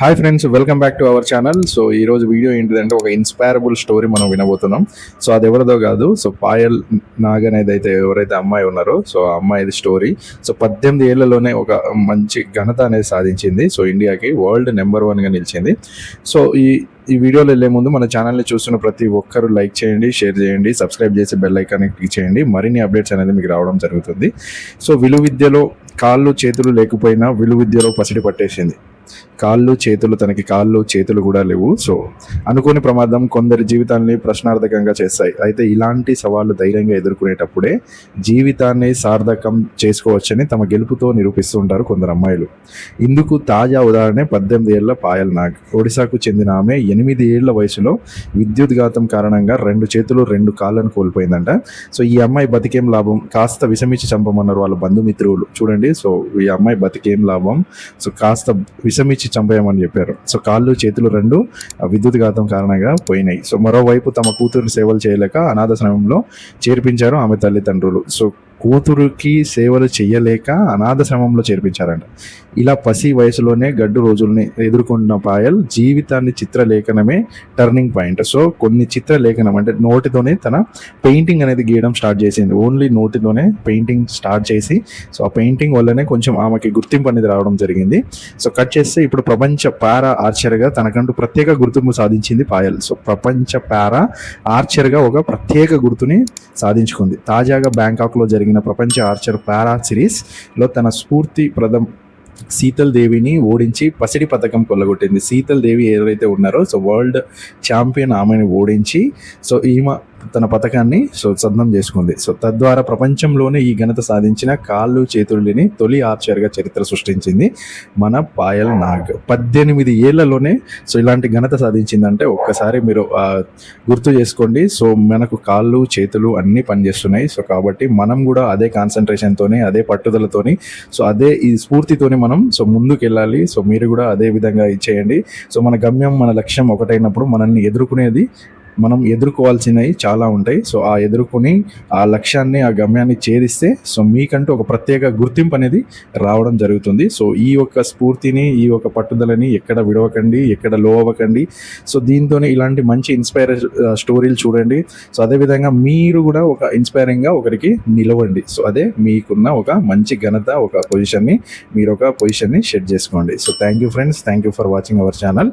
Hi friends, welcome back to our channel. So ఈ రోజు video ఏంటిదంటే ఒక ఇన్స్పైరబుల్ స్టోరీ మనం వినబోతున్నాం. సో అది ఎవరిదో కాదు, సో పాయల్ నాగ్ అనేది అయితే ఎవరైతే అమ్మాయి ఉన్నారో సో ఆ అమ్మాయిది స్టోరీ. సో 18 ఏళ్లలోనే ఒక మంచి ఘనత అనేది సాధించింది. సో ఇండియాకి వరల్డ్ నెంబర్ 1గా నిలిచింది. సో ఈ వీడియోలో వెళ్ళే ముందు మన ఛానల్ని చూస్తున్న ప్రతి ఒక్కరు లైక్ చేయండి, షేర్ చేయండి, సబ్స్క్రైబ్ చేసి బెల్ ఐకాన్ని క్లిక్ చేయండి. మరిన్ని అప్డేట్స్ అనేది మీకు రావడం జరుగుతుంది. సో విలువిద్యలో కాళ్ళు చేతులు లేకపోయినా విలువిద్యలో పసిడి పట్టేసింది. తనకి కాళ్ళు చేతులు కూడా లేవు. సో అనుకోని ప్రమాదం కొందరి జీవితాన్ని ప్రశ్నార్థకంగా చేస్తాయి. అయితే ఇలాంటి సవాళ్ళు ధైర్యంగా ఎదుర్కొనేటప్పుడే జీవితాన్ని సార్థకం చేసుకోవచ్చని తమ గెలుపుతో నిరూపిస్తుంటారు కొందరు అమ్మాయిలు. ఇందుకు తాజా ఉదాహరణ 18 ఏళ్ల పాయల్ నాగ్. ఒడిశాకు చెందిన ఆమె 8 ఏళ్ల వయసులో విద్యుద్ఘాతం కారణంగా 2 చేతులు 2 కాళ్ళను కోల్పోయిందంట. సో ఈ అమ్మాయి బతికేం లాభం, కాస్త విషమిచ్చి చంపమన్నారు వాళ్ళ బంధుమిత్రులు. చూడండి, సో ఈ అమ్మాయి బతికేం లాభం, సో కాస్త విషమిచ్చి చంపేయమని చెప్పారు. సో కాళ్ళు చేతులు 2 విద్యుద్ఘాతం కారణంగా పోయినాయి. సో మరోవైపు తమ కూతురు సేవలు చేయలేక అనాథాశ్రమంలో చేర్పించారు ఆమె తల్లిదండ్రులు. సో కూతురుకి సేవలు చేయలేక అనాథాశ్రమంలో చేర్పించారంట. ఇలా పసి వయసులోనే గడ్డు రోజుల్ని ఎదుర్కొన్న పాయల్ జీవితాన్ని చిత్రలేఖనమే టర్నింగ్ పాయింట్. సో కొన్ని చిత్రలేఖనం అంటే నోటితోనే తన పెయింటింగ్ అనేది గీయడం స్టార్ట్ చేసింది. ఓన్లీ నోటితోనే పెయింటింగ్ స్టార్ట్ చేసి సో ఆ పెయింటింగ్ వల్లనే కొంచెం ఆమెకి గుర్తింపు అనేది రావడం జరిగింది. సో కట్ చేస్తే ఇప్పుడు ప్రపంచ పారా ఆర్చర్గా తనకంటూ ప్రత్యేక గుర్తింపు సాధించింది పాయల్. సో ప్రపంచ పారా ఆర్చర్గా ఒక ప్రత్యేక గుర్తుని సాధించుకుంది. తాజాగా బ్యాంకాక్లో జరిగిన ప్రపంచ ఆర్చర్ పారా సిరీస్లో తన స్ఫూర్తి ప్రదం శీతల్ దేవిని ఓడించి పసిడి పథకం కొల్లగొట్టింది. శీతల్ దేవి ఎవరైతే ఉన్నారో సో వరల్డ్ ఛాంపియన్ ఆమెను ఓడించి సో ఈమె తన పథకాన్ని సొంతం చేసుకుంది. సో తద్వారా ప్రపంచంలోనే ఈ ఘనత సాధించిన కాళ్ళు చేతులు లేని తొలి ఆర్చర్గా చరిత్ర సృష్టించింది మన పాయల్ నాగ్. 18 ఏళ్లలోనే సో ఇలాంటి ఘనత సాధించిందంటే ఒక్కసారి మీరు గుర్తు చేసుకోండి. సో మనకు కాళ్ళు చేతులు అన్నీ పనిచేస్తున్నాయి. సో కాబట్టి మనం కూడా అదే కాన్సన్ట్రేషన్తోని, అదే పట్టుదలతోని, సో అదే ఈ స్ఫూర్తితోని మనం సో ముందుకు వెళ్ళాలి. సో మీరు కూడా అదే విధంగా ఇచ్చేయండి. సో మన గమ్యం, మన లక్ష్యం ఒకటైనప్పుడు మనల్ని మనం ఎదుర్కోవాల్సినవి చాలా ఉంటాయి. సో ఆ ఎదుర్కొని ఆ లక్ష్యాన్ని, ఆ గమ్యాన్ని ఛేదిస్తే సో మీకంటూ ఒక ప్రత్యేక గుర్తింపు అనేది రావడం జరుగుతుంది. సో ఈ యొక్క స్ఫూర్తిని, ఈ యొక్క పట్టుదలని ఎక్కడ విడవకండి, ఎక్కడ లో అవ్వకండి. సో దీంతోనే ఇలాంటి మంచి స్టోరీలు చూడండి. సో అదేవిధంగా మీరు కూడా ఒక ఇన్స్పైరింగ్గా ఒకరికి నిలవండి. సో అదే మీకున్న ఒక మంచి ఘనత, ఒక పొజిషన్ని మీరు ఒక పొజిషన్ని సెట్ చేసుకోండి. So thank you friends, thank you for watching our channel.